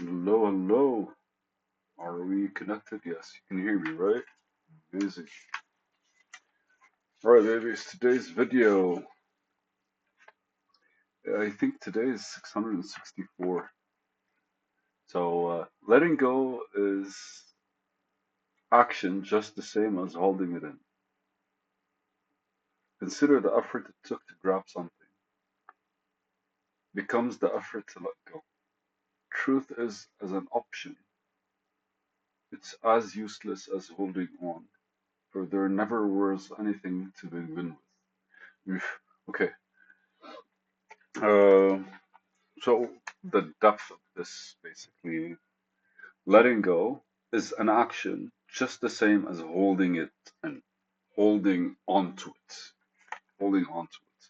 Hello, hello. Are we connected? Yes, you can hear me, right? Amazing. Alright, babies, today's video. I think today is 664. So, letting go is action just the same as holding it in. Consider the effort it took to grab something becomes the effort to let go. Truth is as an option. It's as useless as holding on, for there never was anything to begin with. Okay. Uh, So the depth of this basically letting go is an action just the same as holding it and holding onto it, holding onto it.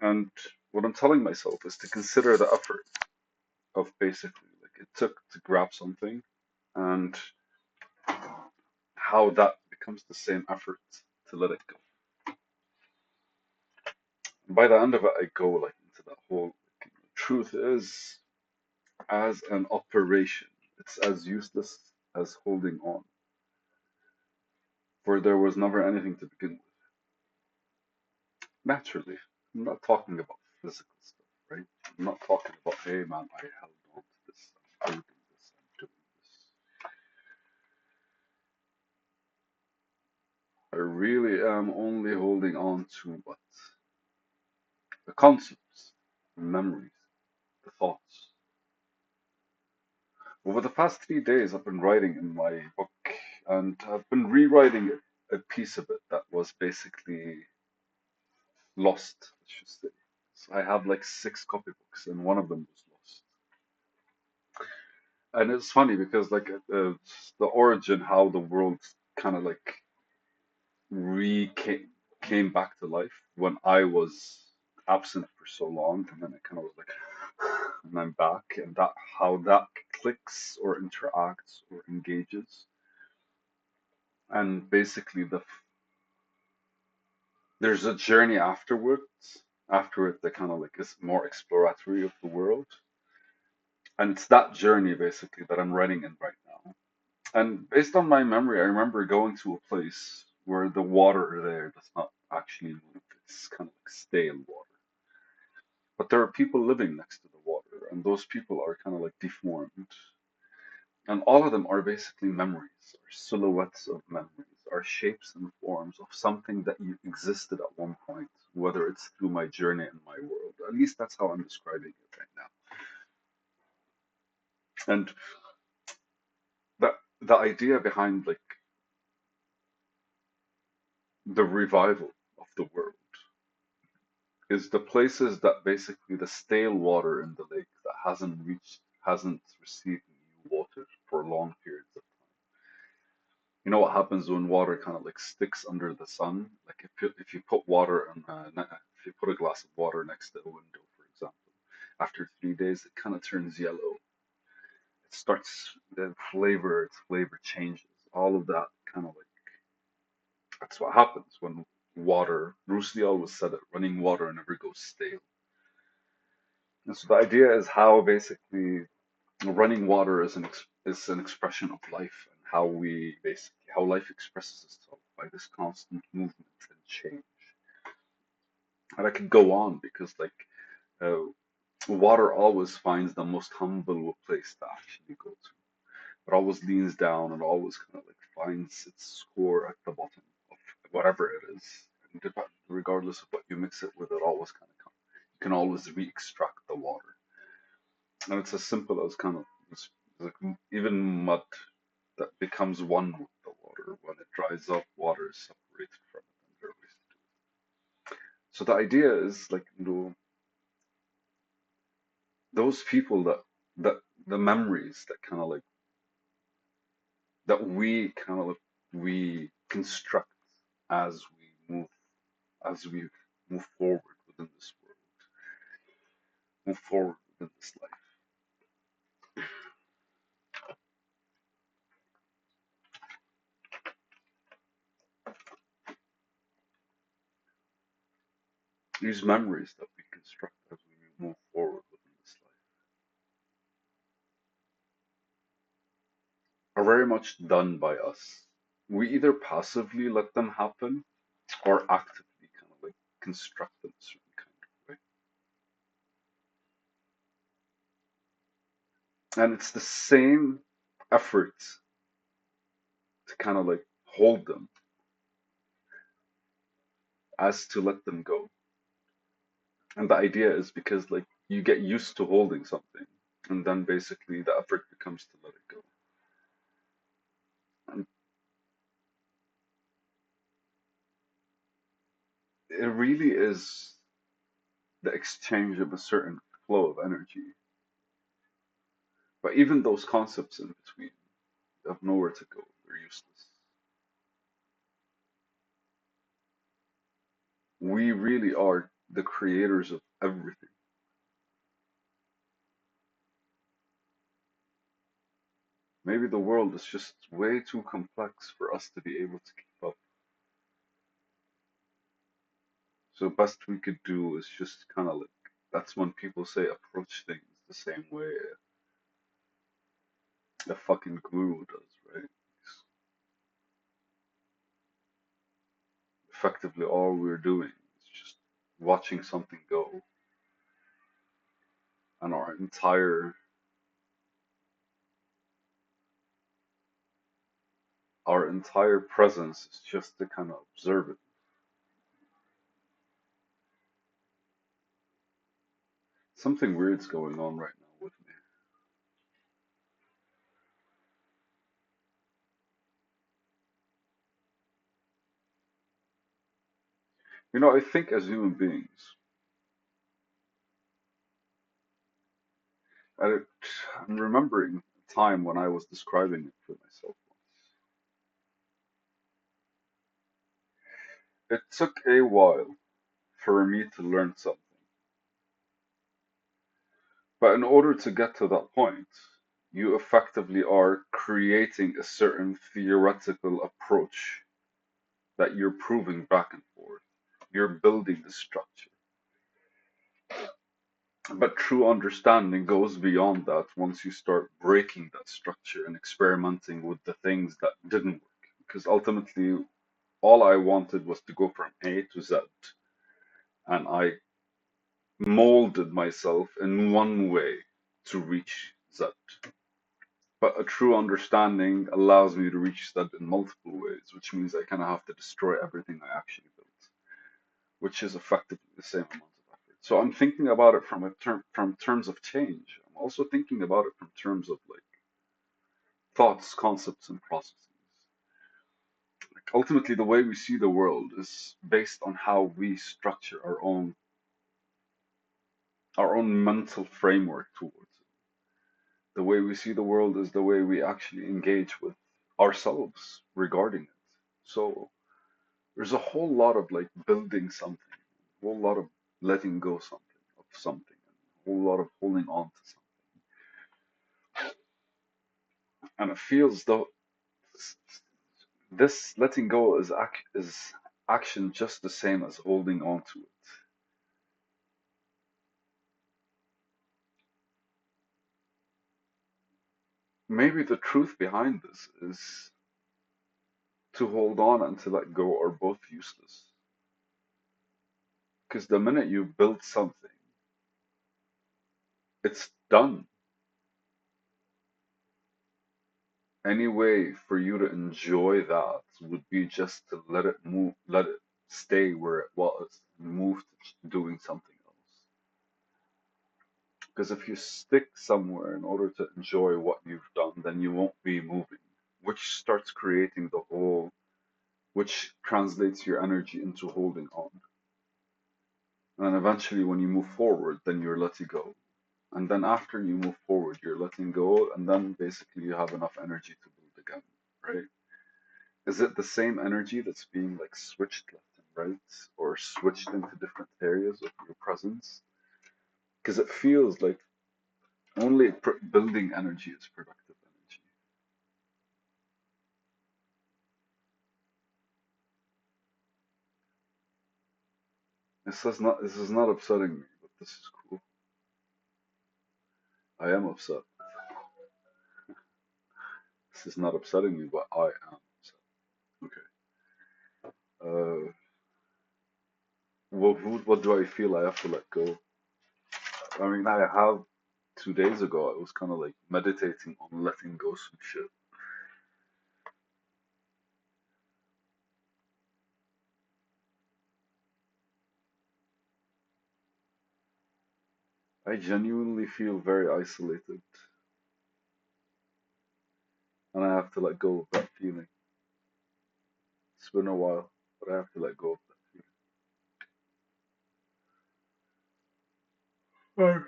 And what I'm telling myself is to consider the effort of basically like it took to grab something and how that becomes the same effort to let it go. And by the end of it, I go like into that whole like, truth is as an operation. It's as useless as holding on. For there was never anything to begin with. Naturally, I'm not talking about physical stuff, right? I'm not talking about, hey man, I held on to this, I'm holding this, I'm doing this. I really am only holding on to what? The concepts, the memories, the thoughts. Over the past 3 days, I've been writing in my book, and I've been rewriting a piece of it that was basically lost, I should say. So I have like six copybooks, and one of them was lost. And it's funny because like the origin, how the world kind of like re came back to life when I was absent for so long, and then it kind of was like, and I'm back, and that how that clicks or interacts or engages, and basically there's a journey afterwards, after it that kind of like is more exploratory of the world, and it's that journey basically that I'm writing in right now. And based on my memory, I remember going to a place where the water there does not actually move. It's kind of like stale water. But there are people living next to the water, and those people are kind of like deformed. And all of them are basically memories, or silhouettes of memories, are shapes and forms of something that existed at one point, whether it's through my journey in my world. At least that's how I'm describing it right now. And the idea behind like the revival of the world is the places that basically the stale water in the lake that hasn't received new water for long periods of time. You know what happens when water kind of like sticks under the sun? Like if you put water in if you put a glass of water next to a window, for example, after 3 days it kind of turns yellow. It starts its flavor changes. All of that kind of like that's what happens when water. Bruce Lee always said it: running water never goes stale. And so the idea is how basically running water is an expression of life and how we basically how life expresses itself by this constant movement and change. And I could go on because like uh, water always finds the most humble place to actually go to. It always leans down and always kind of like finds its core at the bottom of whatever it is. And regardless of what you mix it with, it always kind of comes. You can always re-extract the water. And it's as simple as kind of like even mud that becomes one with the water. When it dries up, water is separated from it, and there are ways to do it. So the idea is like those people that the memories that kind of like that we kind of like, we construct as we move forward within this world, move forward within this life. These memories that we construct as we move forward within this life. are very much done by us. We either passively let them happen or actively kind of like construct them a certain kind of way. And it's the same effort to kind of like hold them as to let them go. And the idea is because like you get used to holding something, and then basically the effort becomes to let it go. And it really is the exchange of a certain flow of energy. But even those concepts in between have nowhere to go. They're useless. We really are the creators of everything. Maybe the world is just way too complex for us to be able to keep up. So best we could do is just kind of like that's when people say approach things the same way a fucking guru does, right? Effectively, all we're doing is just watching something go, and our entire presence is just to kind of observe it. Something weird's going on right now with me. I think as human beings, I, I'm remembering a time when I was describing it for myself once. It took a while for me to learn something, but in order to get to that point, you effectively are creating a certain theoretical approach that you're proving back and forth. You're building the structure. But true understanding goes beyond that once you start breaking that structure and experimenting with the things that didn't work. Because ultimately, all I wanted was to go from A to Z, and I molded myself in one way to reach Z. But a true understanding allows me to reach Z in multiple ways, which means I kind of have to destroy everything I actually built, which is effectively the same amount of effort. So I'm thinking about it from terms of change. I'm also thinking about it from terms of like thoughts, concepts, and processes. Like ultimately, the way we see the world is based on how we structure our own mental framework towards it. The way we see the world is the way we actually engage with ourselves regarding it. So there's a whole lot of like building something, a whole lot of letting go of something, and a whole lot of holding on to something. And it feels though this letting go is action just the same as holding on to it. Maybe the truth behind this is to hold on and to let go are both useless. Because the minute you build something, it's done. Any way for you to enjoy that would be just to let it move, let it stay where it was, and move to doing something else. Because if you stick somewhere in order to enjoy what you've done, then you won't be moving, which starts creating which translates your energy into holding on. And then eventually, when you move forward, then you're letting go. And then after you move forward, you're letting go, and then basically you have enough energy to build again, right? Is it the same energy that's being like switched left and right, or switched into different areas of your presence? Because it feels like only building energy is productive energy. This is not upsetting me, but this is cool. I am upset. This is not upsetting you, but I am upset. Okay. Uh, what do I feel I have to let go? I mean, I have 2 days ago. I was kind of like meditating on letting go some shit. I genuinely feel very isolated, and I have to let go of that feeling. It's been a while, but I have to let go of that feeling.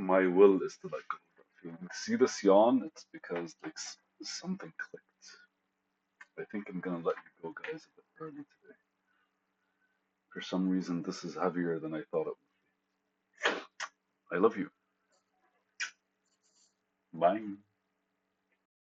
My will is to let go of that feeling. See this yawn? It's because like something clicked. I think I'm gonna let you go, guys, a bit early today. For some reason, this is heavier than I thought it would. I love you. Bye.